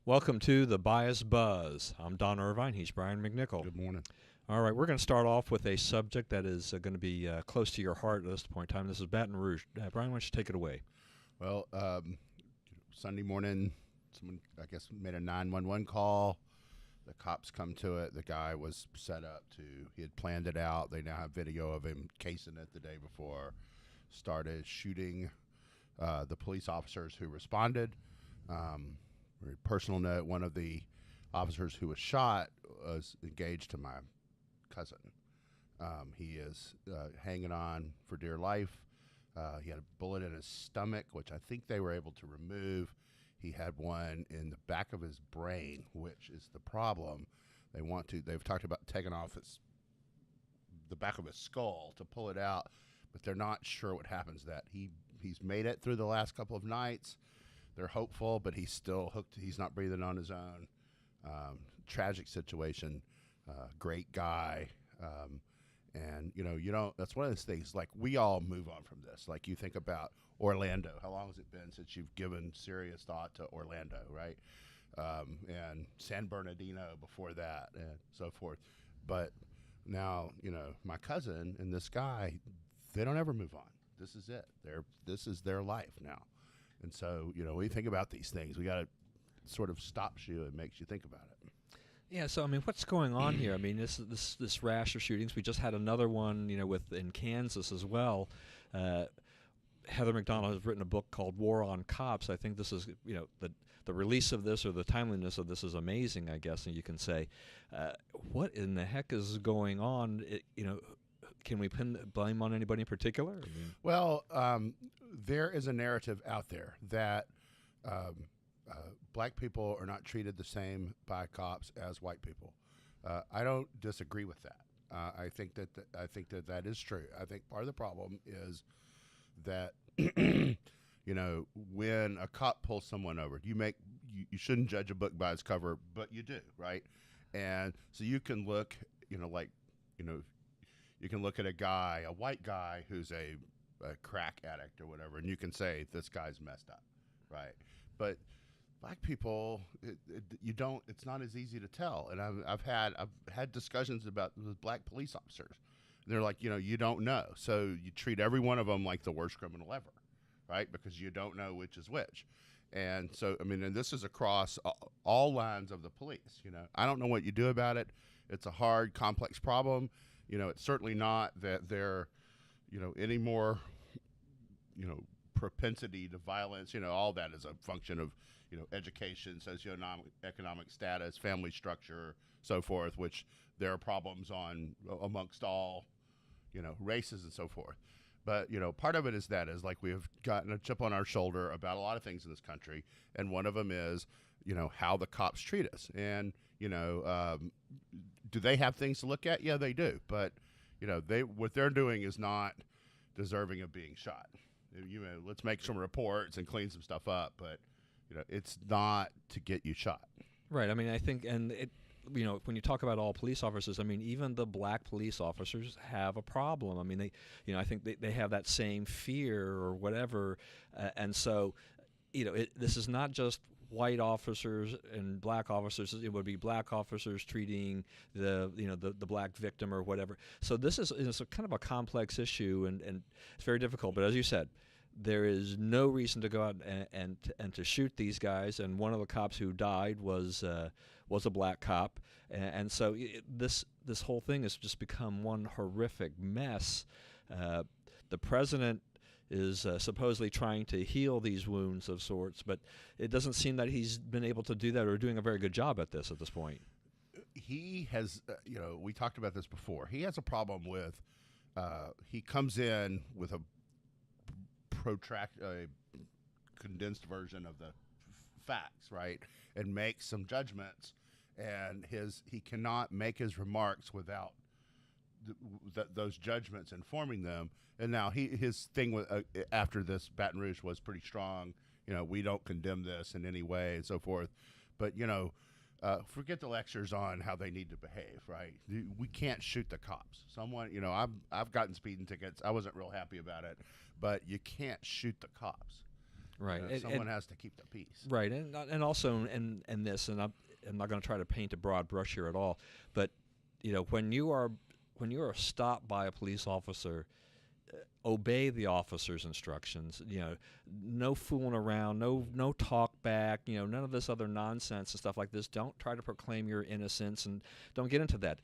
Welcome to the Bias Buzz. I'm Don Irvine. He's Brian McNichol. Good morning. All right, we're going to start off with a subject that is going to be close to your heart at this point in time. This is Baton Rouge. Brian, why don't you take it away? Well, Sunday morning, someone, I guess, made a 911 call. The cops come to it. The guy was set up he had planned it out. They now have video of him casing it the day before. Started shooting the police officers who responded. Very personal note, one of the officers who was shot was engaged to my cousin. He is hanging on for dear life. He had a bullet in his stomach, which I think they were able to remove. He had one in the back of his brain, which is the problem. They've talked about taking off the back of his skull to pull it out, but they're not sure what happens to that. He's made it through the last couple of nights. They're hopeful, but he's still hooked. He's not breathing on his own. Tragic situation. Great guy. And that's one of those things, like, we all move on from this. Like, you think about Orlando. How long has it been since you've given serious thought to Orlando, right? And San Bernardino before that and so forth. But now, my cousin and this guy, they don't ever move on. This is it. This is their life now. And so, when you think about these things, we got to sort of stops you and makes you think about it. Yeah, so what's going on here? This rash of shootings. We just had another one, in Kansas as well. Heather McDonald has written a book called War on Cops. I think this is, the release of this or the timeliness of this is amazing, I guess, and you can say, what in the heck is going on? Can we pin blame on anybody in particular? Well, there is a narrative out there that black people are not treated the same by cops as white people. I don't disagree with that. I think that is true. I think part of the problem is that when a cop pulls someone over, you shouldn't judge a book by its cover, but you do, right? And so you can look, you can look at a white guy who's a crack addict or whatever, and you can say this guy's messed up, right? But black people, it's not as easy to tell. And I've had discussions with black police officers. They're like, you don't know. So you treat every one of them like the worst criminal ever, right? Because you don't know which is which. And so, and this is across all lines of the police. I don't know what you do about it. It's a hard, complex problem. It's certainly not that they're, any more, propensity to violence. All that is a function of, education, socioeconomic status, family structure, so forth, which there are problems amongst all, races and so forth. But, part of it is like we have gotten a chip on our shoulder about a lot of things in this country. And one of them is, how the cops treat us. And, do they have things to look at? Yeah, they do. But, what they're doing is not deserving of being shot. Let's make some reports and clean some stuff up. But, it's not to get you shot. Right. I think, and it, when you talk about all police officers, even the black police officers have a problem. I think they have that same fear or whatever. And so, this is not just white officers and black officers. It would be black officers treating the black victim or whatever. So this is a kind of a complex issue, and it's very difficult. But as you said, there is no reason to go out and to shoot these guys. And one of the cops who died was a black cop, and so this whole thing has just become one horrific mess. The president is supposedly trying to heal these wounds of sorts, but it doesn't seem that he's been able to do that or doing a very good job at this point. He has, we talked about this before. He has a problem with, he comes in with a condensed version of the facts, right, and makes some judgments, and he cannot make his remarks without those judgments informing them. And now his thing with after this Baton Rouge was pretty strong. We don't condemn this in any way and so forth. But forget the lectures on how they need to behave. Right? We can't shoot the cops. Someone, I've gotten speeding tickets. I wasn't real happy about it, but you can't shoot the cops. Right. Someone has to keep the peace. Right, and also in this, and I'm not going to try to paint a broad brush here at all, but when you are stopped by a police officer, obey the officer's instructions. No fooling around, no talk back. None of this other nonsense and stuff like this. Don't try to proclaim your innocence, and don't get into that.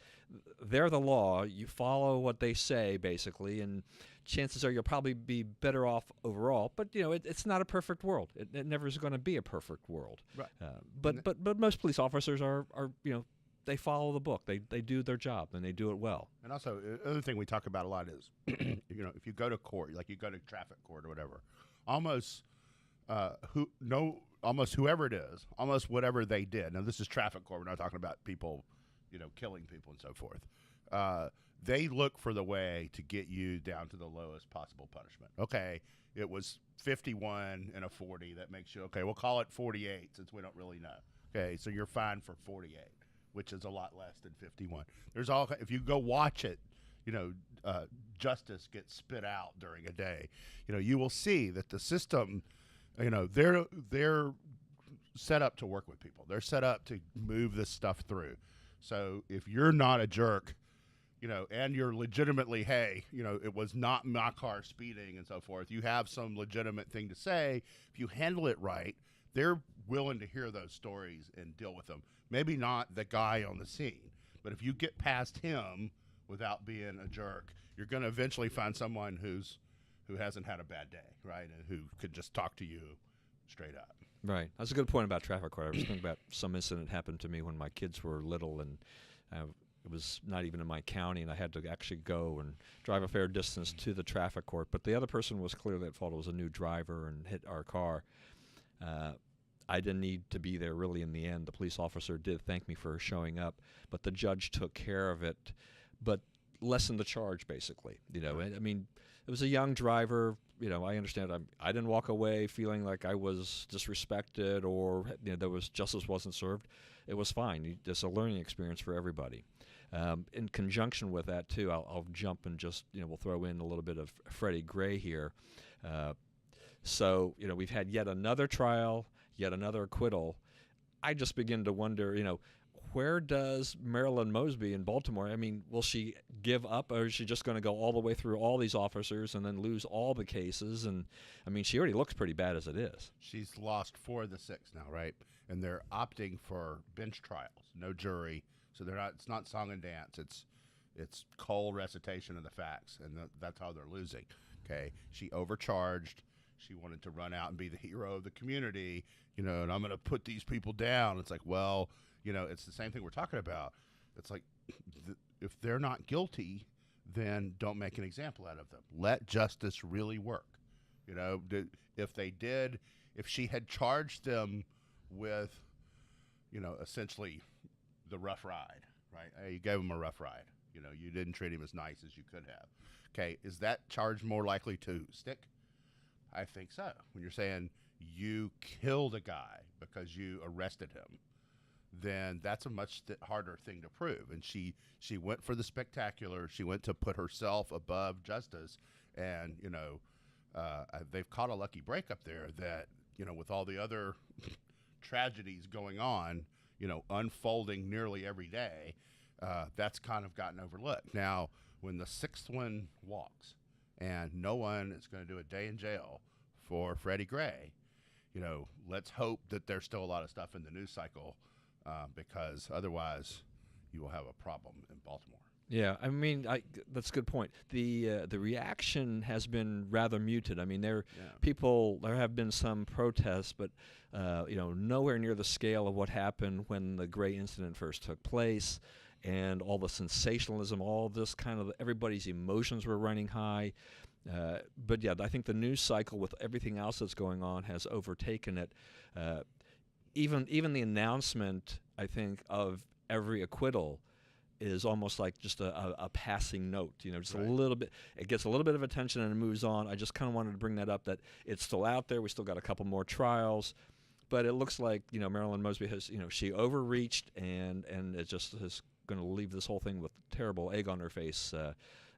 They're the law. You follow what they say, basically, and chances are you'll probably be better off overall. But it's not a perfect world. It never is going to be a perfect world. Right. But most police officers are they follow the book. They do their job, and they do it well. And also, the other thing we talk about a lot is, if you go to court, like you go to traffic court or whatever, almost whoever it is, almost whatever they did. Now, this is traffic court. We're not talking about people, killing people and so forth. They look for the way to get you down to the lowest possible punishment. Okay, it was 51 and a 40. That makes you, okay, we'll call it 48 since we don't really know. Okay, so you're fined for 48. Which is a lot less than 51. If you go watch it, justice gets spit out during a day. You will see that the system, they're set up to work with people. They're set up to move this stuff through. So if you're not a jerk, and you're legitimately, hey, it was not my car speeding and so forth, you have some legitimate thing to say. If you handle it right, they're willing to hear those stories and deal with them. Maybe not the guy on the scene, but if you get past him without being a jerk, you're going to eventually find someone who hasn't had a bad day, right, and who could just talk to you straight up. Right. That's a good point about traffic court. I was thinking about some incident happened to me when my kids were little, and it was not even in my county, and I had to actually go and drive a fair distance to the traffic court. But the other person was clearly at fault. It was a new driver and hit our car. I didn't need to be there really in the end. The police officer did thank me for showing up, but the judge took care of it, but lessened the charge, basically. I mean, it was a young driver. I understand. I didn't walk away feeling like I was disrespected or there was justice wasn't served. It was fine. It's a learning experience for everybody. In conjunction with that, too, I'll jump and just, we'll throw in a little bit of Freddie Gray here. So, we've had yet another trial, yet another acquittal. I just begin to wonder, where does Marilyn Mosby in Baltimore, I mean, will she give up, or is she just going to go all the way through all these officers and then lose all the cases? And, I mean, she already looks pretty bad as it is. She's lost 4 of the 6 now, right? And they're opting for bench trials, no jury. So it's not song and dance. It's cold recitation of the facts, and that's how they're losing. Okay, she overcharged. She wanted to run out and be the hero of the community, and I'm going to put these people down. It's like, well, it's the same thing we're talking about. It's like, if they're not guilty, then don't make an example out of them. Let justice really work. If she had charged them with, essentially the rough ride, right? Hey, you gave him a rough ride. You didn't treat him as nice as you could have. Okay, is that charge more likely to stick? I think so. When you're saying you killed a guy because you arrested him, then that's a much harder thing to prove. And she went for the spectacular. She went to put herself above justice. And, they've caught a lucky break up there that, with all the other tragedies going on, unfolding nearly every day, that's kind of gotten overlooked. Now, when the 6th one walks, and no one is going to do a day in jail for Freddie Gray, let's hope that there's still a lot of stuff in the news cycle, because otherwise you will have a problem in Baltimore. Yeah, I mean, that's a good point. The reaction has been rather muted. I mean, there have been some protests, but nowhere near the scale of what happened when the Gray incident first took place, and all the sensationalism, all this kind of everybody's emotions were running high. But yeah, I think the news cycle with everything else that's going on has overtaken it. Even the announcement, I think, of every acquittal is almost like just a passing note, just right. A little bit. It gets a little bit of attention and it moves on. I just kind of wanted to bring that up, that it's still out there. We still got a couple more trials, but it looks like Marilyn Mosby has she overreached, and it just is going to leave this whole thing with terrible egg on her face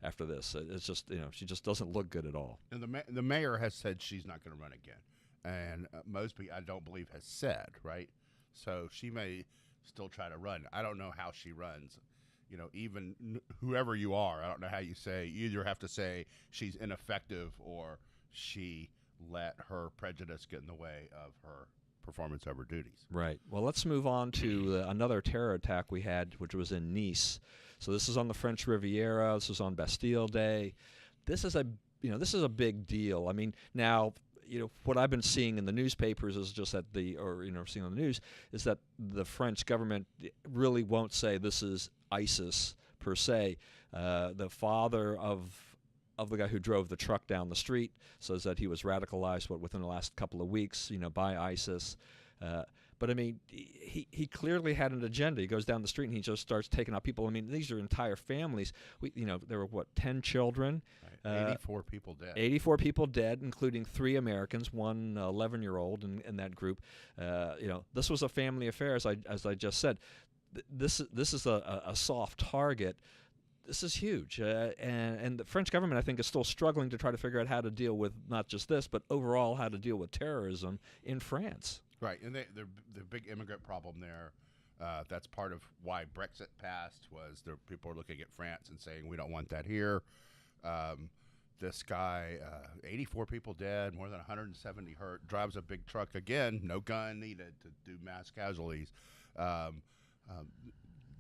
after this. It's just she just doesn't look good at all. And the mayor has said she's not going to run again. and Mosby, I don't believe, has said, right? So she may still try to run. I don't know how she runs. Even whoever you are, I don't know how you say. You either have to say she's ineffective or she let her prejudice get in the way of her performance of her duties. Right. Well, let's move on to another terror attack we had, which was in Nice. So this is on the French Riviera. This is on Bastille Day. This is a big deal. I mean, now, what I've been seeing in the newspapers is just that seeing on the news is that the French government really won't say this is ISIS per se. The father of the guy who drove the truck down the street says that he was radicalized within the last couple of weeks, by ISIS. But I mean, he clearly had an agenda. He goes down the street and he just starts taking out people. I mean, these are entire families. There were 10 children. Right. 84 people dead. 84 people dead, including 3 Americans, one 11-year-old in that group. This was a family affair, as I just said. This is a soft target. This is huge, and the French government, I think, is still struggling to try to figure out how to deal with not just this, but overall how to deal with terrorism in France. Right, and the big immigrant problem there, that's part of why Brexit passed, was people are looking at France and saying, we don't want that here. This guy, 84 people dead, more than 170 hurt, drives a big truck, again, no gun needed to do mass casualties.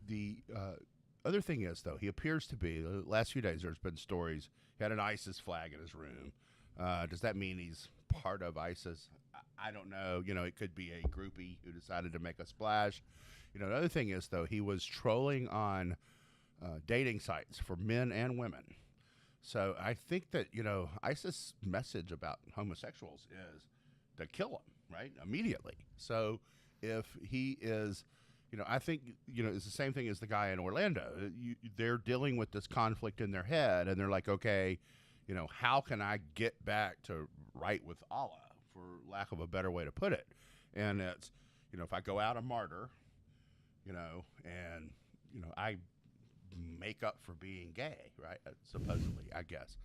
The other thing is, though, he appears to be, the last few days there's been stories, he had an ISIS flag in his room. Does that mean he's part of ISIS? I don't know. It could be a groupie who decided to make a splash. The other thing is, though, he was trolling on dating sites for men and women. So I think that, ISIS' message about homosexuals is to kill them, right, immediately. So if he is, I think, it's the same thing as the guy in Orlando. They're dealing with this conflict in their head, and they're like, okay, how can I get back to right with Allah, for lack of a better way to put it? And it's, if I go out a martyr, and, I make up for being gay, right? Supposedly, I guess,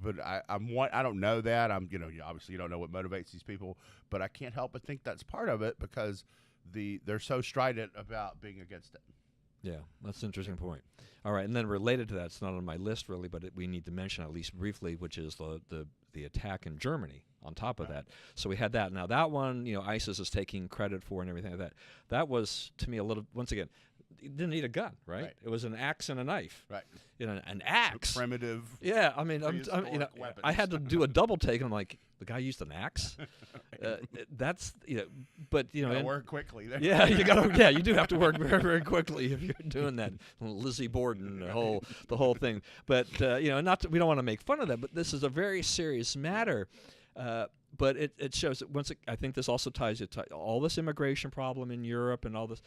but I don't know that. Obviously you don't know what motivates these people, but I can't help but think that's part of it, because they're so strident about being against it. Yeah, that's an interesting point. All right, and then related to that, it's not on my list really, but we need to mention at least briefly, which is the attack in Germany on top of that. So we had that. Now that one, ISIS is taking credit for and everything like that. That was, to me, a little, once again, you didn't need a gun, right? It was an axe and a knife. Right. An axe. Primitive. Yeah, I mean, I had to do a double take, and I'm like, the guy used an axe. That's but you gotta work quickly. Yeah, you do have to work very, very quickly if you're doing that. Lizzie Borden, the whole thing. But we don't want to make fun of that, but this is a very serious matter. But it shows that I think this also ties it to all this immigration problem in Europe and all this.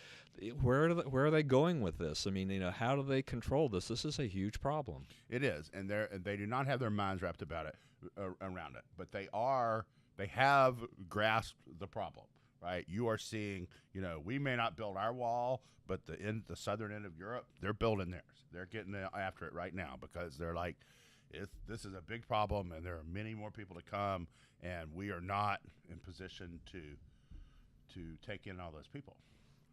Where are they going with this? I mean, how do they control this? This is a huge problem. It is, and they do not have their minds wrapped about it around it. But they have grasped the problem, right? You are seeing, we may not build our wall, but the southern end of Europe, they're building theirs. They're getting after it right now, because they're like, this is a big problem, and there are many more people to come, and we are not in position to take in all those people.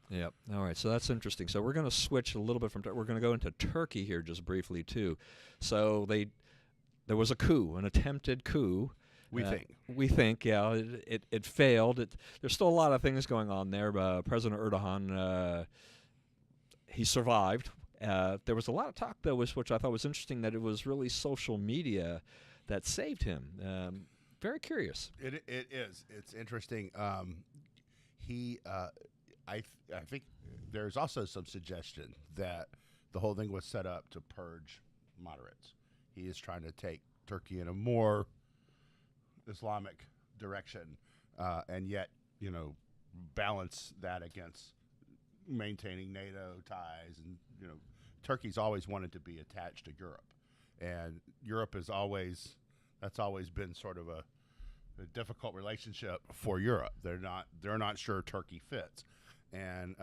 Yep. All right. So that's interesting. So we're going to switch a little bit from. We're going to go into Turkey here just briefly too. So there was a coup, an attempted coup. We think, yeah, it failed. There's still a lot of things going on there. President Erdogan, he survived. There was a lot of talk, though, which I thought was interesting, that it was really social media that saved him. Very curious. It is. It's interesting. I think there's also some suggestion that the whole thing was set up to purge moderates. He is trying to take Turkey in a more Islamic direction, and yet, balance that against maintaining NATO ties. And, Turkey's always wanted to be attached to Europe, and Europe is that's always been sort of a difficult relationship for Europe. They're not sure Turkey fits. And,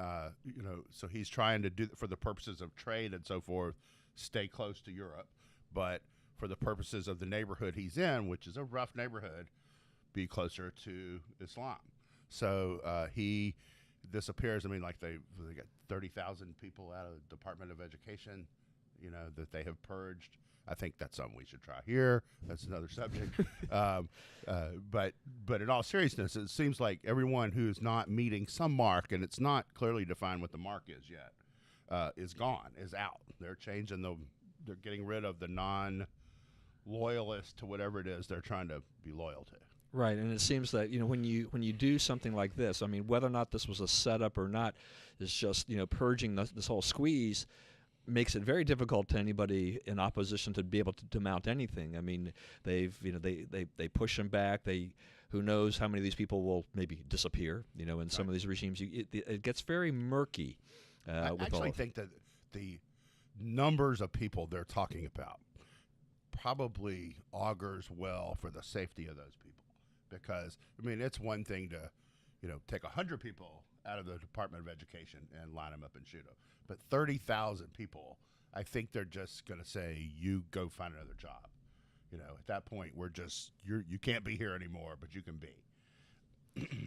so he's trying to do, for the purposes of trade and so forth, stay close to Europe. But for the purposes of the neighborhood he's in, which is a rough neighborhood, be closer to Islam. So this appears. I mean, like they got 30,000 people out of the Department of Education, that they have purged. I think that's something we should try here. That's another subject. But in all seriousness, it seems like everyone who is not meeting some mark, and it's not clearly defined what the mark is yet, is gone, is out. They're changing they're getting rid of the non-loyalist to whatever it is they're trying to be loyal to. Right, and it seems that when you do something like this, I mean, whether or not this was a setup or not, is just purging this whole squeeze makes it very difficult to anybody in opposition to be able to mount anything. I mean, they push them back. Who knows how many of these people will maybe disappear? In some of these regimes, it gets very murky. I actually think that the numbers of people they're talking about probably augurs well for the safety of those people, because I mean, it's one thing to take 100 people out of the Department of Education and line them up and shoot them, but 30,000 people, I think they're just going to say, you go find another job. At that point, you can't be here anymore, but you can be.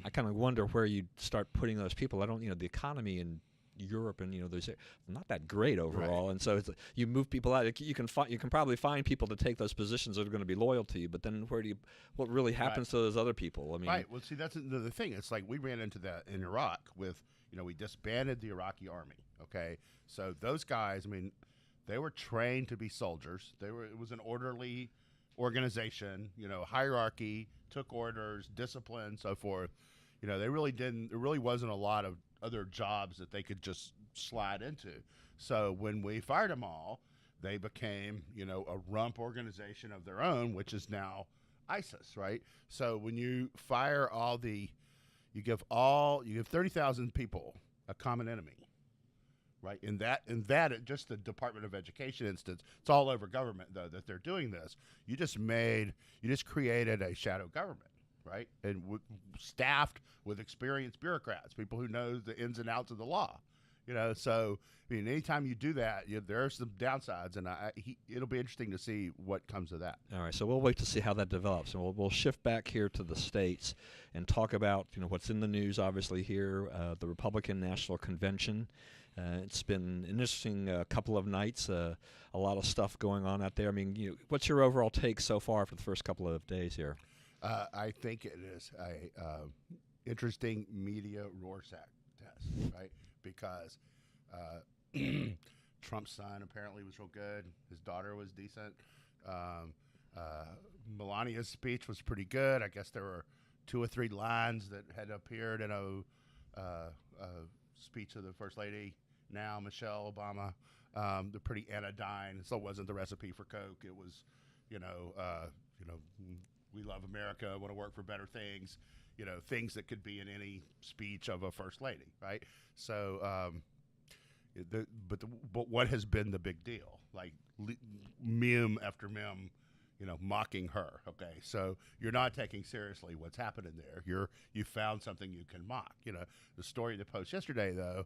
I kind of wonder where you start putting those people. I don't, the economy in Europe and there's not that great overall, right. And so you move people out. You can probably find people to take those positions that are going to be loyal to you. But then what really happens to those other people? I mean, right. Well, see, that's the thing. It's like we ran into that in Iraq with we disbanded the Iraqi army. Okay, so those guys, I mean, they were trained to be soldiers. It was an orderly organization. Hierarchy, took orders, discipline, so forth. They really didn't. There really wasn't a lot of other jobs that they could just slide into. So when we fired them all, they became, a rump organization of their own, which is now ISIS, right? So when you fire you give 30,000 people a common enemy, right? In that, just the Department of Education instance, it's all over government though that they're doing this. You just created a shadow government. Right, and staffed with experienced bureaucrats, people who know the ins and outs of the law. So I mean, anytime you do that, there are some downsides, and it'll be interesting to see what comes of that. All right, so we'll wait to see how that develops, and we'll shift back here to the states and talk about what's in the news. Obviously, here the Republican National Convention. It's been an interesting couple of nights. A lot of stuff going on out there. I mean, what's your overall take so far for the first couple of days here? I think it is a interesting media Rorschach test, right? Because Trump's son apparently was real good. His daughter was decent. Melania's speech was pretty good. I guess there were 2 or 3 lines that had appeared in a speech of the First Lady, now Michelle Obama. They're pretty anodyne. So it wasn't the recipe for Coke. It was, we love America, want to work for better things, things that could be in any speech of a first lady, right? So, but what has been the big deal? Like meme after meme, mocking her. Okay, so you're not taking seriously what's happening there. You found something you can mock. The story of the Post yesterday, though,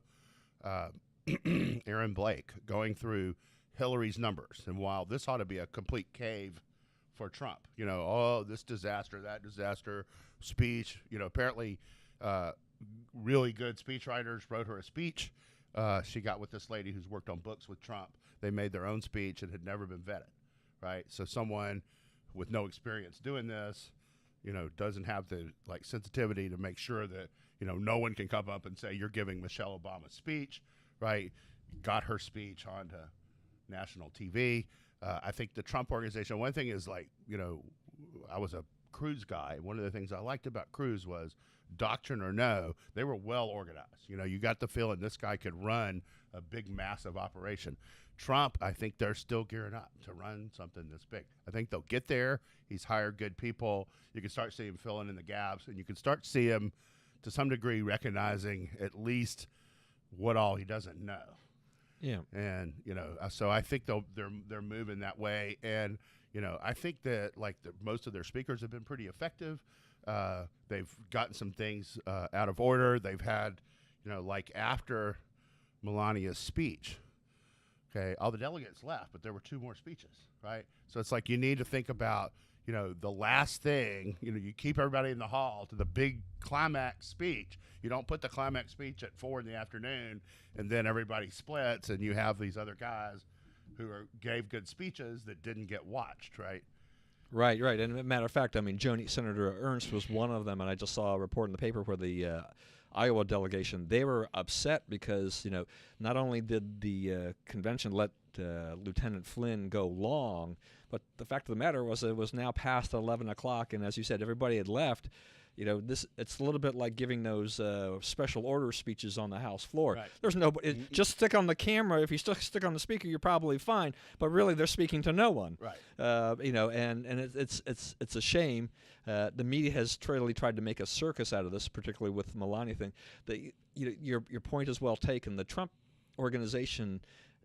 Aaron Blake going through Hillary's numbers, and while this ought to be a complete cave for Trump, this disaster, that disaster, speech, apparently really good speechwriters wrote her a speech. She got with this lady who's worked on books with Trump. They made their own speech and had never been vetted, right? So someone with no experience doing this, doesn't have the sensitivity to make sure that, no one can come up and say, you're giving Michelle Obama a speech, right? Got her speech onto national TV. I think the Trump organization, one thing is I was a Cruz guy. One of the things I liked about Cruz was, doctrine or no, they were well organized. You got the feeling this guy could run a big, massive operation. Trump, I think they're still gearing up to run something this big. I think they'll get there. He's hired good people. You can start seeing him filling in the gaps, and you can start to see him, to some degree, recognizing at least what all he doesn't know. Yeah, and so I think they're moving that way, and I think that most of their speakers have been pretty effective. They've gotten some things out of order. They've had, after Melania's speech, okay, all the delegates left, but there were 2 more speeches, right? So it's you need to think about, the last thing, you keep everybody in the hall to the big climax speech. You don't put the climax speech at 4 in the afternoon and then everybody splits and you have these other guys who gave good speeches that didn't get watched, right? Right. And as a matter of fact, I mean, Senator Ernst was one of them, and I just saw a report in the paper where the Iowa delegation, they were upset because, not only did the convention let Lieutenant Flynn go long, but the fact of the matter was it was now past 11 o'clock, and as you said, everybody had left. It's a little bit like giving those special order speeches on the House floor. Right. There's nobody. Just stick on the camera. If you stick on the speaker, you're probably fine. But really, they're speaking to no one. Right. And it's a shame. The media has really tried to make a circus out of this, particularly with the Melania thing. Your point is well taken. The Trump organization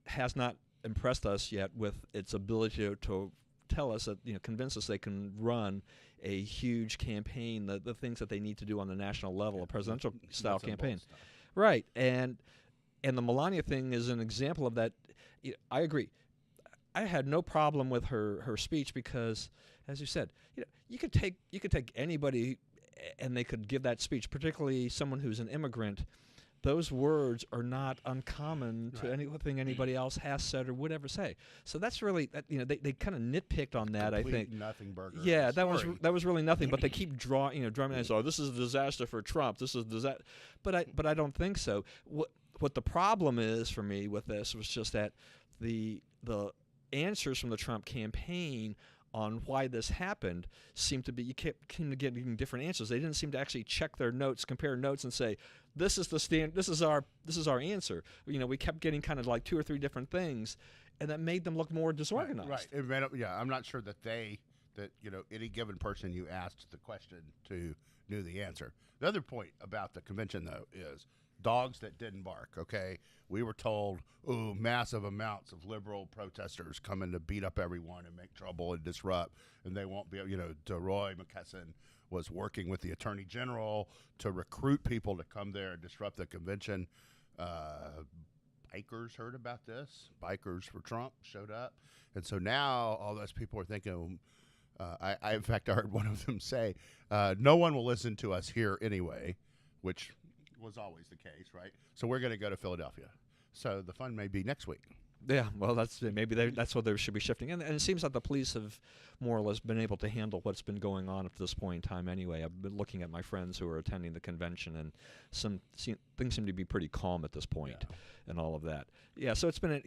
has not impressed us yet with its ability to tell us that, convince us they can run a huge campaign, the things that they need to do on the national level, a presidential style campaign. Right. And the Melania thing is an example of that. I agree. I had no problem with her speech because, as you said, you could take anybody and they could give that speech, particularly someone who's an immigrant. Those words are not uncommon to anything anybody else has said or would ever say. So that's really, they kind of nitpicked on that. Complete I think nothing burger. Yeah, that was really nothing. But they keep drumming and say, "Oh, this is a disaster for Trump. This is disaster." But I don't think so. What the problem is for me with this was just that the answers from the Trump campaign on why this happened seemed to be, you kept getting different answers. They didn't seem to actually check their notes, compare notes, and say, this is our answer. We kept getting kind of like 2 or 3 different things, and that made them look more disorganized. Right. I'm not sure that any given person you asked the question to knew the answer. The other point about the convention, though, is dogs that didn't bark, okay? We were told, massive amounts of liberal protesters coming to beat up everyone and make trouble and disrupt, and they won't be, DeRoy McKesson was working with the Attorney General to recruit people to come there and disrupt the convention. Bikers heard about this. Bikers for Trump showed up. And so now all those people are thinking, in fact, I heard one of them say, no one will listen to us here anyway, which was always the case, right? So we're going to go to Philadelphia. So the fun may be next week. Yeah, well, that's what they should be shifting. And it seems like the police have more or less been able to handle what's been going on up to this point in time anyway. I've been looking at my friends who are attending the convention, and things seem to be pretty calm at this point and all of that. Yeah, so it's been,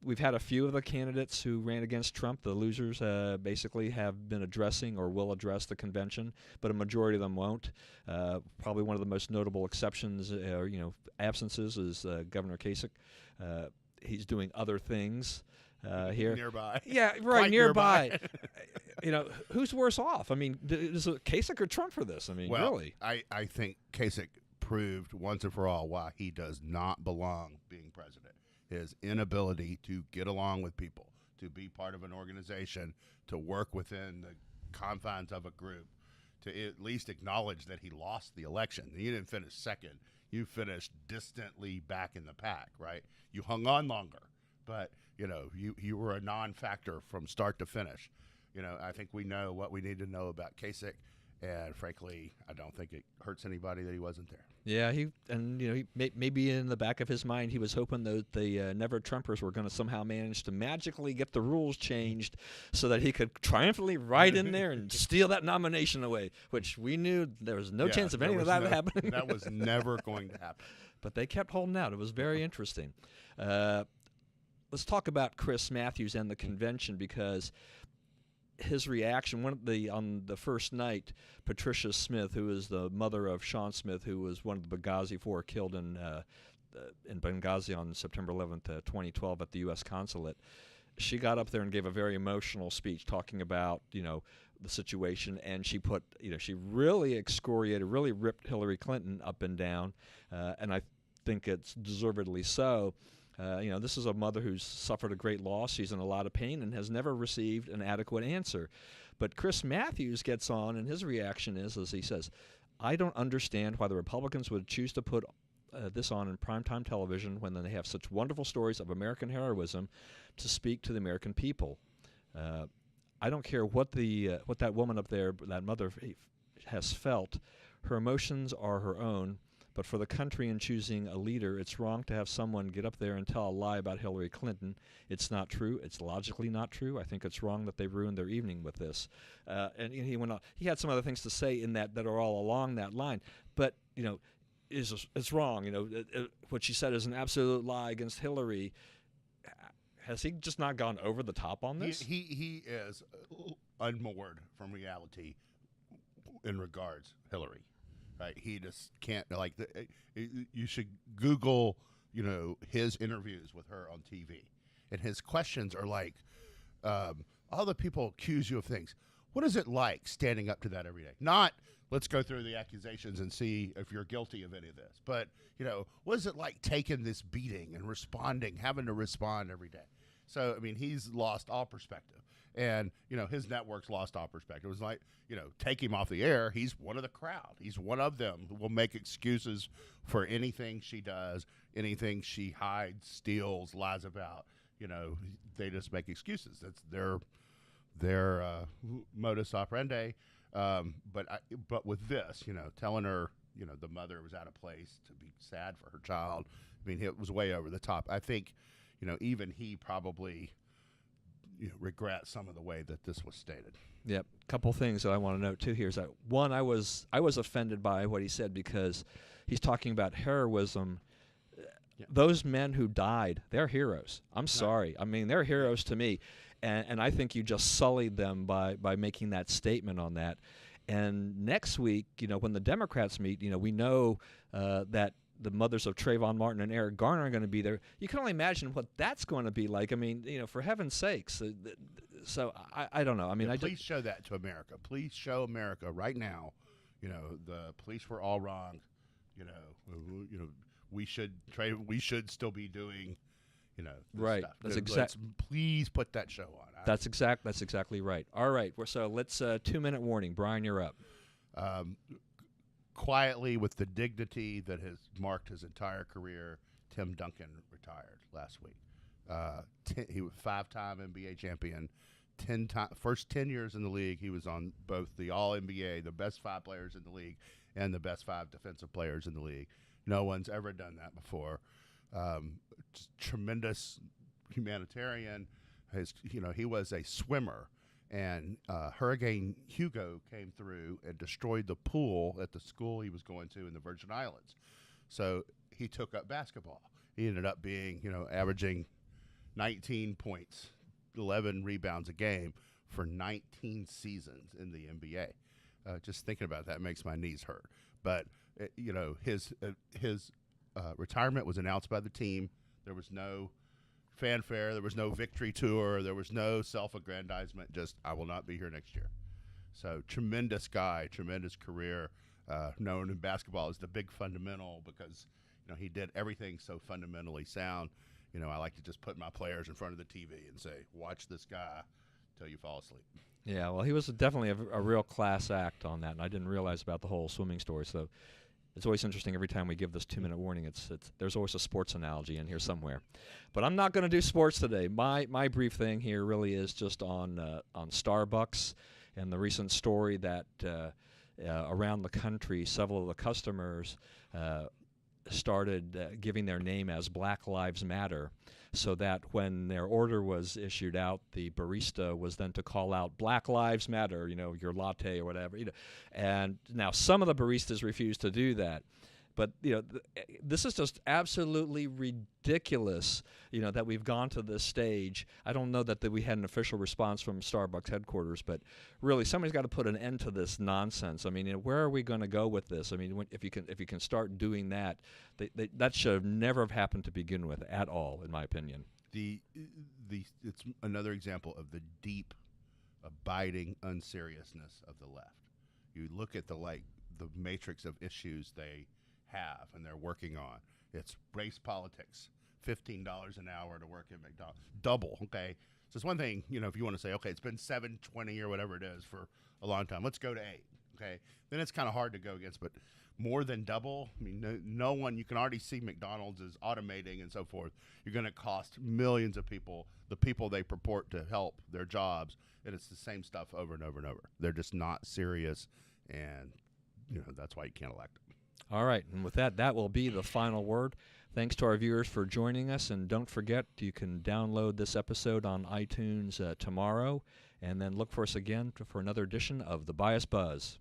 we've had a few of the candidates who ran against Trump. The losers basically have been addressing or will address the convention, but a majority of them won't. Probably one of the most notable exceptions or, absences is Governor Kasich. He's doing other things here. Nearby. Yeah, right, Quite nearby. Who's worse off? I mean, is it Kasich or Trump for this? I mean, really? I think Kasich proved once and for all why he does not belong being president. His inability to get along with people, to be part of an organization, to work within the confines of a group, to at least acknowledge that he lost the election. You didn't finish second. You finished distantly back in the pack, right? You hung on longer, but, you were a non-factor from start to finish. I think we know what we need to know about Kasich, and frankly, I don't think it hurts anybody that he wasn't there. Yeah, he maybe in the back of his mind, he was hoping that the Never Trumpers were going to somehow manage to magically get the rules changed so that he could triumphantly ride in there and steal that nomination away, which we knew there was no chance of any of that happening. That was never going to happen. But they kept holding out. It was very interesting. Let's talk about Chris Matthews and the convention, because his reaction on the first night, Patricia Smith, who is the mother of Sean Smith, who was one of the Benghazi 4 killed in Benghazi on September 11th, 2012 at the U.S. consulate, she got up there and gave a very emotional speech talking about, the situation, and she put, she really excoriated, really ripped Hillary Clinton up and down, and I think it's deservedly so. This is a mother who's suffered a great loss. She's in a lot of pain and has never received an adequate answer. But Chris Matthews gets on, and his reaction is, as he says, I don't understand why the Republicans would choose to put this on in primetime television when they have such wonderful stories of American heroism to speak to the American people. I don't care what what that woman up there, that mother, has felt. Her emotions are her own. But for the country in choosing a leader, it's wrong to have someone get up there and tell a lie about Hillary Clinton. It's not true. It's logically not true. I think it's wrong that they've ruined their evening with this. And he went on. He had some other things to say in that are all along that line. But it's wrong. What she said is an absolute lie against Hillary. Has he just not gone over the top on this? He is unmoored from reality in regards Hillary. Right, he just can't you should Google, his interviews with her on TV, and his questions are like, all the people accuse you of things. What is it like standing up to that every day? Not let's go through the accusations and see if you're guilty of any of this, but what is it like taking this beating and having to respond every day? So I mean, he's lost all perspective. And, his network's lost all perspective. It was like, take him off the air. He's one of the crowd. He's one of them who will make excuses for anything she does, anything she hides, steals, lies about. They just make excuses. That's their modus operandi. But with this, telling her, the mother was out of place to be sad for her child. I mean, it was way over the top. I think, even he probably regret some of the way that this was stated. Yep. Couple things that I want to note too here is that one, I was offended by what he said because he's talking about heroism. Yeah. Those men who died, they're heroes. I'm sorry. I mean, they're heroes to me, and I think you just sullied them by making that statement on that. And next week, when the Democrats meet, we know that the mothers of Trayvon Martin and Eric Garner are going to be there. You can only imagine what that's going to be like. I mean, for heaven's sakes. So I don't know. I mean, please show that to America. Please show America right now. The police were all wrong. We should still be doing. Right. Stuff. Please put that show on. That's exactly right. All right. So let's 2-minute warning. Brian, you're up. Quietly, with the dignity that has marked his entire career, Tim Duncan retired last week. He was 5-time NBA champion. First 10 years in the league, he was on both the All-NBA, the best 5 players in the league, and the best 5 defensive players in the league. No one's ever done that before. Tremendous humanitarian. He was a swimmer. And Hurricane Hugo came through and destroyed the pool at the school he was going to in the Virgin Islands. So he took up basketball. He ended up being, averaging 19 points, 11 rebounds a game for 19 seasons in the NBA. Just thinking about that makes my knees hurt. But, his retirement was announced by the team. There was no fanfare, there was no victory tour, there was no self-aggrandizement, just I will not be here next year. So tremendous guy, tremendous career, known in basketball as the big fundamental because he did everything so fundamentally sound. I like to just put my players in front of the TV and say, watch this guy till you fall asleep. Yeah, well, he was definitely a real class act on that, and I didn't realize about the whole swimming story. So it's always interesting every time we give this 2-minute warning. There's always a sports analogy in here somewhere, but I'm not going to do sports today. My brief thing here really is just on Starbucks and the recent story that around the country, several of the customers started giving their name as Black Lives Matter, so that when their order was issued out, the barista was then to call out Black Lives Matter, your latte or whatever, And now some of the baristas refuse to do that. But, this is just absolutely ridiculous, that we've gone to this stage. I don't know that we had an official response from Starbucks headquarters, but really somebody's got to put an end to this nonsense. I mean, where are we going to go with this? I mean, if you can start doing that, that should have never have happened to begin with at all, in my opinion. It's another example of the deep, abiding unseriousness of the left. You look at the matrix of issues they have and they're working on. It's race politics, $15 an hour to work at McDonald's, double. Okay, so it's one thing, if you want to say, okay, it's been $7.20 or whatever it is for a long time. Let's go to $8. Okay, then it's kind of hard to go against. But more than double. I mean, no one, you can already see McDonald's is automating and so forth. You're going to cost millions of people, the people they purport to help, their jobs, and it's the same stuff over and over and over. They're just not serious, and that's why you can't elect them. All right, and with that, that will be the final word. Thanks to our viewers for joining us, and don't forget, you can download this episode on iTunes tomorrow, and then look for us again for another edition of The Bias Buzz.